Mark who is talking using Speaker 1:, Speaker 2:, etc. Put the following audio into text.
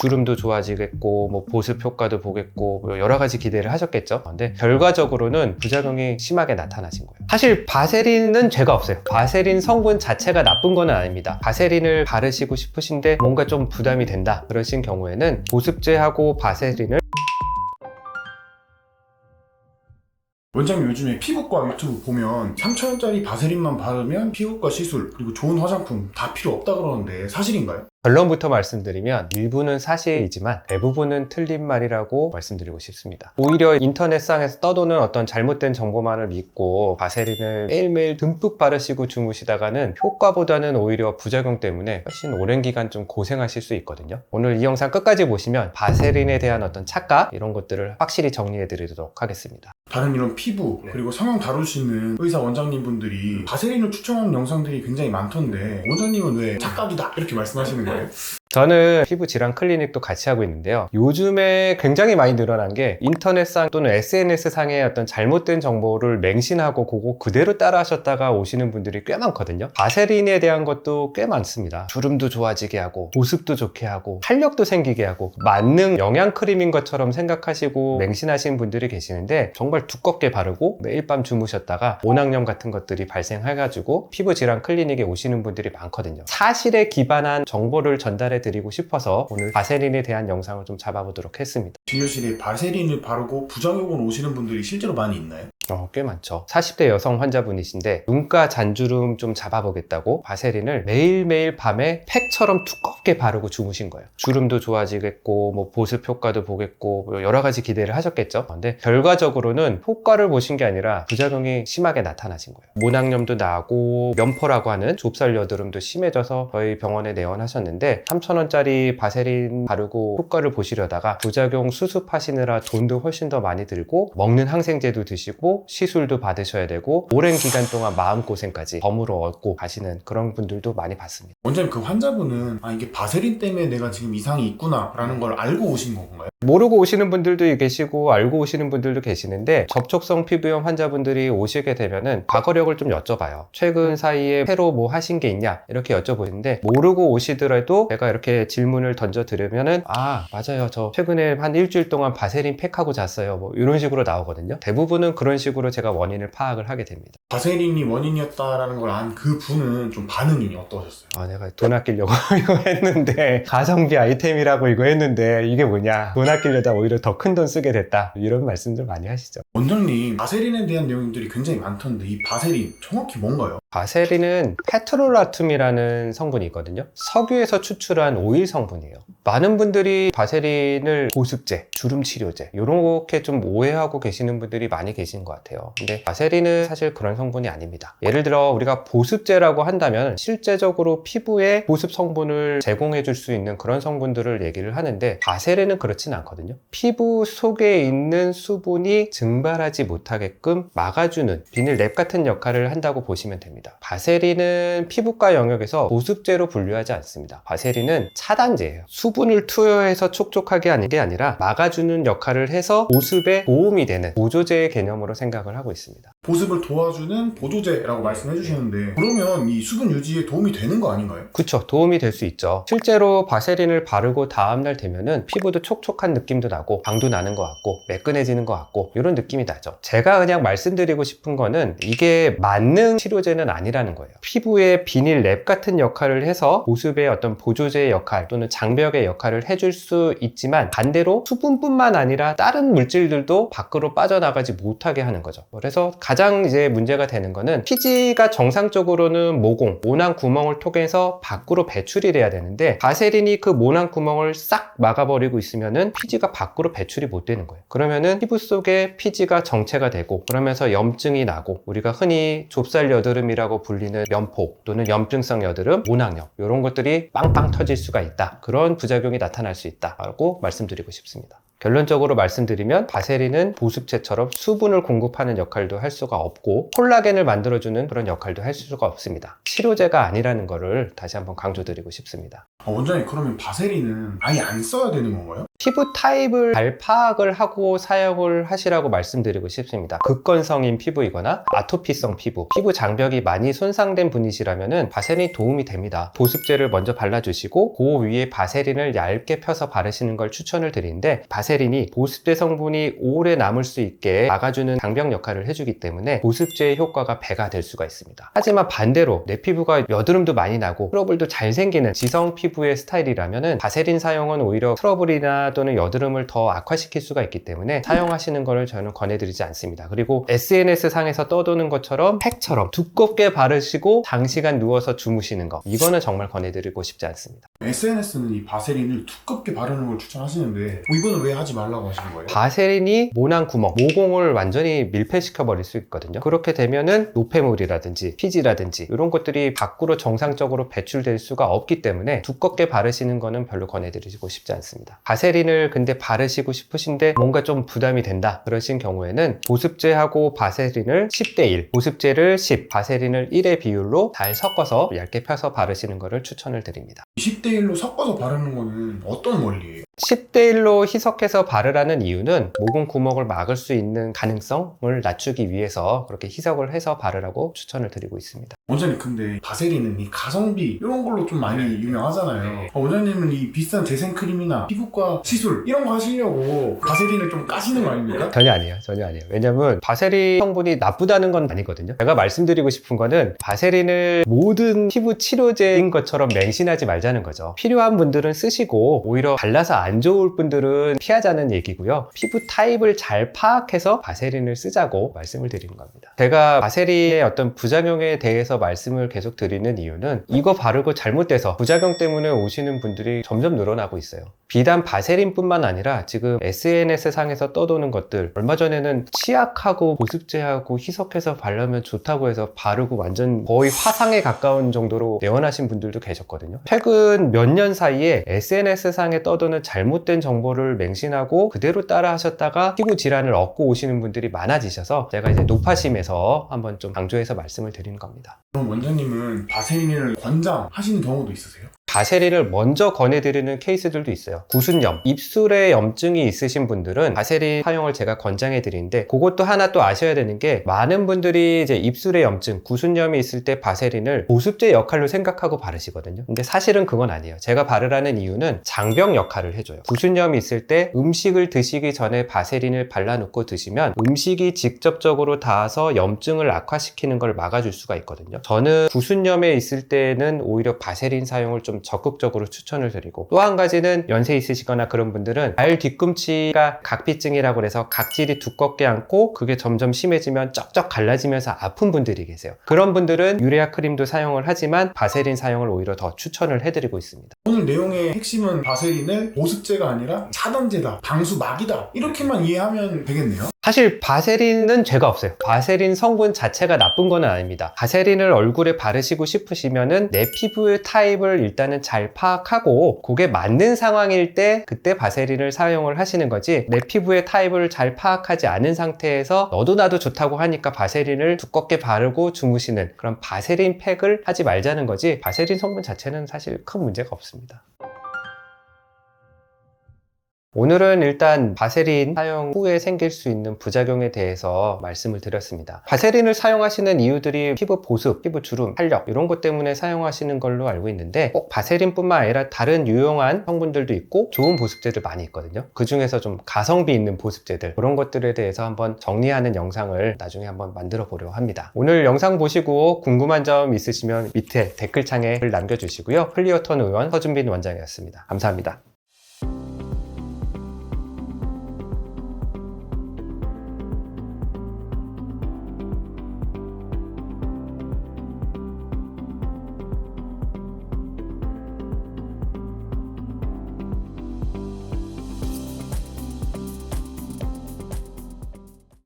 Speaker 1: 주름도 좋아지겠고 뭐 보습 효과도 보겠고 뭐 여러 가지 기대를 하셨겠죠. 근데 결과적으로는 부작용이 심하게 나타나신 거예요. 사실 바세린은 죄가 없어요. 바세린 성분 자체가 나쁜 건 아닙니다. 바세린을 바르시고 싶으신데 뭔가 좀 부담이 된다 그러신 경우에는 보습제하고 바세린을
Speaker 2: 원장님, 요즘에 피부과 유튜브 보면 3,000원짜리 바세린만 바르면 피부과 시술 그리고 좋은 화장품 다 필요 없다 그러는데 사실인가요?
Speaker 1: 결론부터 말씀드리면 일부는 사실이지만 대부분은 틀린 말이라고 말씀드리고 싶습니다. 오히려 인터넷상에서 떠도는 어떤 잘못된 정보만을 믿고 바세린을 매일매일 듬뿍 바르시고 주무시다가는 효과보다는 오히려 부작용 때문에 훨씬 오랜 기간 좀 고생하실 수 있거든요. 오늘 이 영상 끝까지 보시면 바세린에 대한 어떤 착각 이런 것들을 확실히 정리해 드리도록 하겠습니다.
Speaker 2: 다른 이런 피부 그리고 성형 다루시는 의사 원장님분들이 바세린을 추천하는 영상들이 굉장히 많던데 원장님은 왜 착각이다 이렇게 말씀하시는 거예요?
Speaker 1: 저는 피부 질환 클리닉도 같이 하고 있는데요. 요즘에 굉장히 많이 늘어난 게 인터넷상 또는 SNS상의 어떤 잘못된 정보를 맹신하고 그거 그대로 따라 하셨다가 오시는 분들이 꽤 많거든요. 바세린에 대한 것도 꽤 많습니다. 주름도 좋아지게 하고 보습도 좋게 하고 탄력도 생기게 하고 만능 영양크림인 것처럼 생각하시고 맹신하시는 분들이 계시는데 정말 두껍게 바르고 매일 밤 주무셨다가 모낭염 같은 것들이 발생해가지고 피부 질환 클리닉에 오시는 분들이 많거든요. 사실에 기반한 정보를 전달해 드리고 싶어서 오늘 바세린에 대한 영상을 좀 잡아보도록 했습니다.
Speaker 2: 진료실에 바세린을 바르고 부작용으로 오시는 분들이 실제로 많이 있나요?
Speaker 1: 꽤 많죠. 40대 여성 환자분이신데 눈가 잔주름 좀 잡아보겠다고 바세린을 매일매일 밤에 팩처럼 두껍게 바르고 주무신 거예요. 주름도 좋아지겠고 뭐 보습 효과도 보겠고 뭐 여러 가지 기대를 하셨겠죠. 근데 결과적으로는 효과를 보신 게 아니라 부작용이 심하게 나타나신 거예요. 모낭염도 나고 면포라고 하는 좁쌀 여드름도 심해져서 저희 병원에 내원하셨는데 3,000원짜리 바세린 바르고 효과를 보시려다가 부작용 수습하시느라 돈도 훨씬 더 많이 들고 먹는 항생제도 드시고 시술도 받으셔야 되고 오랜 기간 동안 마음고생까지 덤으로 얻고 가시는 그런 분들도 많이 봤습니다.
Speaker 2: 원장님, 그 환자분은 이게 바세린 때문에 내가 지금 이상이 있구나 라는 걸 알고 오신 건가요?
Speaker 1: 모르고 오시는 분들도 계시고 알고 오시는 분들도 계시는데 접촉성 피부염 환자분들이 오시게 되면은 과거력을 좀 여쭤봐요. 최근 사이에 새로 뭐 하신 게 있냐 이렇게 여쭤보시는데 모르고 오시더라도 제가 이렇게 질문을 던져 드리면은 맞아요, 저 최근에 한 일주일 동안 바세린 팩하고 잤어요, 뭐 이런 식으로 나오거든요. 대부분은 그런 식으로 제가 원인을 파악을 하게 됩니다.
Speaker 2: 바세린이 원인이었다라는 걸 안 그 분은 좀 반응이 어떠셨어요?
Speaker 1: 내가 돈 아끼려고 이거 했는데 가성비 아이템이라고 이거 했는데 이게 뭐냐, 돈 아끼려다 오히려 더 큰 돈 쓰게 됐다, 이런 말씀들 많이 하시죠.
Speaker 2: 원장님, 바세린에 대한 내용들이 굉장히 많던데 이 바세린 정확히 뭔가요?
Speaker 1: 바세린은 페트롤라툼이라는 성분이 있거든요. 석유에서 추출한 오일 성분이에요. 많은 분들이 바세린을 보습제, 주름 치료제 이렇게 좀 오해하고 계시는 분들이 많이 계신 것 같아요. 근데 바세린은 사실 그런 성분이 아닙니다. 예를 들어 우리가 보습제라고 한다면 실제적으로 피부에 보습 성분을 제공해 줄 수 있는 그런 성분들을 얘기를 하는데 바세린은 그렇진 않거든요. 피부 속에 있는 수분이 증발하지 못하게끔 막아주는 비닐 랩 같은 역할을 한다고 보시면 됩니다. 바세린은 피부과 영역에서 보습제로 분류하지 않습니다. 바세린은 차단제예요. 수분을 투여해서 촉촉하게 하는 게 아니라 막아주는 역할을 해서 보습에 도움이 되는 보조제의 개념으로 생각을 하고 있습니다.
Speaker 2: 보습을 도와주는 보조제라고 말씀해 주시는데 그러면 이 수분 유지에 도움이 되는 거 아닌가요?
Speaker 1: 그쵸, 도움이 될 수 있죠. 실제로 바세린을 바르고 다음날 되면은 피부도 촉촉한 느낌도 나고 방도 나는 것 같고 매끈해지는 것 같고 이런 느낌이 나죠. 제가 그냥 말씀드리고 싶은 거는 이게 만능 치료제는 아니라는 거예요. 피부에 비닐 랩 같은 역할을 해서 보습의 어떤 보조제의 역할 또는 장벽의 역할을 해줄 수 있지만 반대로 수분뿐만 아니라 다른 물질들도 밖으로 빠져나가지 못하게 하는 거죠. 그래서 가장 이제 문제가 되는 거는 피지가 정상적으로는 모공, 모낭 구멍을 통해서 밖으로 배출이 돼야 되는데 바세린이 그 모낭 구멍을 싹 막아버리고 있으면은 피지가 밖으로 배출이 못 되는 거예요. 그러면은 피부 속에 피지가 정체가 되고 그러면서 염증이 나고 우리가 흔히 좁쌀 여드름이라고 불리는 면포 또는 염증성 여드름, 모낭염 이런 것들이 빵빵 터질 수가 있다. 그런 부작용이 나타날 수 있다라고 말씀드리고 싶습니다. 결론적으로 말씀드리면 바세린은 보습제처럼 수분을 공급하는 역할도 할 수가 없고 콜라겐을 만들어주는 그런 역할도 할 수가 없습니다. 치료제가 아니라는 거를 다시 한번 강조드리고 싶습니다.
Speaker 2: 원장님, 그러면 바세린은 아예 안 써야 되는 건가요?
Speaker 1: 피부 타입을 잘 파악을 하고 사용을 하시라고 말씀드리고 싶습니다. 극건성인 피부이거나 아토피성 피부, 피부 장벽이 많이 손상된 분이시라면 바세린이 도움이 됩니다. 보습제를 먼저 발라주시고 그 위에 바세린을 얇게 펴서 바르시는 걸 추천을 드리는데, 바세린이 보습제 성분이 오래 남을 수 있게 막아주는 장벽 역할을 해주기 때문에 보습제의 효과가 배가 될 수가 있습니다. 하지만 반대로 내 피부가 여드름도 많이 나고 트러블도 잘 생기는 지성 피부의 스타일이라면 바세린 사용은 오히려 트러블이나 또는 여드름을 더 악화시킬 수가 있기 때문에 사용하시는 것을 저는 권해드리지 않습니다. 그리고 SNS 상에서 떠도는 것처럼 팩처럼 두껍게 바르시고 장시간 누워서 주무시는 거, 이거는 정말 권해드리고 싶지 않습니다.
Speaker 2: SNS는 이 바세린을 두껍게 바르는 걸 추천하시는데 이거는 왜 하지 말라고 하시는 거예요?
Speaker 1: 바세린이 모낭 구멍, 모공을 완전히 밀폐시켜 버릴 수 있거든요. 그렇게 되면은 노폐물이라든지 피지라든지 이런 것들이 밖으로 정상적으로 배출될 수가 없기 때문에 두껍게 바르시는 거는 별로 권해드리고 싶지 않습니다. 바세린을 근데 바르시고 싶으신데 뭔가 좀 부담이 된다 그러신 경우에는 보습제하고 바세린을 10대1, 보습제를 10, 바세린을 1의 비율로 잘 섞어서 얇게 펴서 바르시는 것을 추천을 드립니다.
Speaker 2: 20대1로 섞어서 바르는 거는 어떤 원리예요?
Speaker 1: 10대1로 희석해서 바르라는 이유는 모공 구멍을 막을 수 있는 가능성을 낮추기 위해서 그렇게 희석을 해서 바르라고 추천을 드리고 있습니다.
Speaker 2: 원장님, 근데 바세린은 이 가성비 이런 걸로 좀 많이 유명하잖아요. 원장님은 이 비싼 재생크림이나 피부과 시술 이런 거 하시려고 바세린을 좀 까시는 거 아닙니까?
Speaker 1: 전혀 아니에요. 전혀 아니에요. 왜냐면 바세린 성분이 나쁘다는 건 아니거든요. 제가 말씀드리고 싶은 거는 바세린을 모든 피부 치료제인 것처럼 맹신하지 말자는 거죠. 필요한 분들은 쓰시고 오히려 발라서 안 좋을 분들은 피하자는 얘기고요. 피부 타입을 잘 파악해서 바세린을 쓰자고 말씀을 드리는 겁니다. 제가 바세린의 어떤 부작용에 대해서 말씀을 계속 드리는 이유는 이거 바르고 잘못돼서 부작용 때문에 오시는 분들이 점점 늘어나고 있어요. 비단 바세린뿐만 아니라 지금 SNS 상에서 떠도는 것들, 얼마 전에는 치약하고 보습제하고 희석해서 바르면 좋다고 해서 바르고 완전 거의 화상에 가까운 정도로 내원하신 분들도 계셨거든요. 최근 몇 년 사이에 SNS 상에 떠도는 잘못된 정보를 맹신하고 그대로 따라 하셨다가 피부 질환을 얻고 오시는 분들이 많아지셔서 제가 이제 노파심에서 한번 좀 강조해서 말씀을 드리는 겁니다.
Speaker 2: 그럼 원장님은 바세린을 권장하시는 경우도 있으세요?
Speaker 1: 바세린을 먼저 권해드리는 케이스들도 있어요. 구순염, 입술에 염증이 있으신 분들은 바세린 사용을 제가 권장해 드리는데, 그것도 하나 또 아셔야 되는 게, 많은 분들이 이제 입술에 염증, 구순염이 있을 때 바세린을 보습제 역할로 생각하고 바르시거든요. 근데 사실은 그건 아니에요. 제가 바르라는 이유는 장벽 역할을 해줘요. 구순염이 있을 때 음식을 드시기 전에 바세린을 발라놓고 드시면 음식이 직접적으로 닿아서 염증을 악화시키는 걸 막아줄 수가 있거든요. 저는 구순염에 있을 때는 오히려 바세린 사용을 좀 적극적으로 추천을 드리고, 또 한 가지는 연세 있으시거나 그런 분들은 발 뒤꿈치가 각피증이라고 해서 각질이 두껍게 앉고 그게 점점 심해지면 쩍쩍 갈라지면서 아픈 분들이 계세요. 그런 분들은 유레아 크림도 사용을 하지만 바세린 사용을 오히려 더 추천을 해드리고 있습니다.
Speaker 2: 오늘 내용의 핵심은 바세린을 보습제가 아니라 차단제다, 방수막이다 이렇게만 이해하면 되겠네요.
Speaker 1: 사실 바세린은 죄가 없어요. 바세린 성분 자체가 나쁜 건 아닙니다. 바세린을 얼굴에 바르시고 싶으시면은 내 피부의 타입을 일단은 잘 파악하고 그게 맞는 상황일 때 그때 바세린을 사용을 하시는 거지, 내 피부의 타입을 잘 파악하지 않은 상태에서 너도 나도 좋다고 하니까 바세린을 두껍게 바르고 주무시는 그런 바세린 팩을 하지 말자는 거지, 바세린 성분 자체는 사실 큰 문제가 없습니다. 오늘은 일단 바세린 사용 후에 생길 수 있는 부작용에 대해서 말씀을 드렸습니다. 바세린을 사용하시는 이유들이 피부 보습, 피부 주름, 탄력 이런 것 때문에 사용하시는 걸로 알고 있는데, 꼭 바세린뿐만 아니라 다른 유용한 성분들도 있고 좋은 보습제들 많이 있거든요. 그 중에서 좀 가성비 있는 보습제들, 그런 것들에 대해서 한번 정리하는 영상을 나중에 한번 만들어 보려고 합니다. 오늘 영상 보시고 궁금한 점 있으시면 밑에 댓글창에 글 남겨주시고요. 클리어톤 의원 서준빈 원장이었습니다. 감사합니다.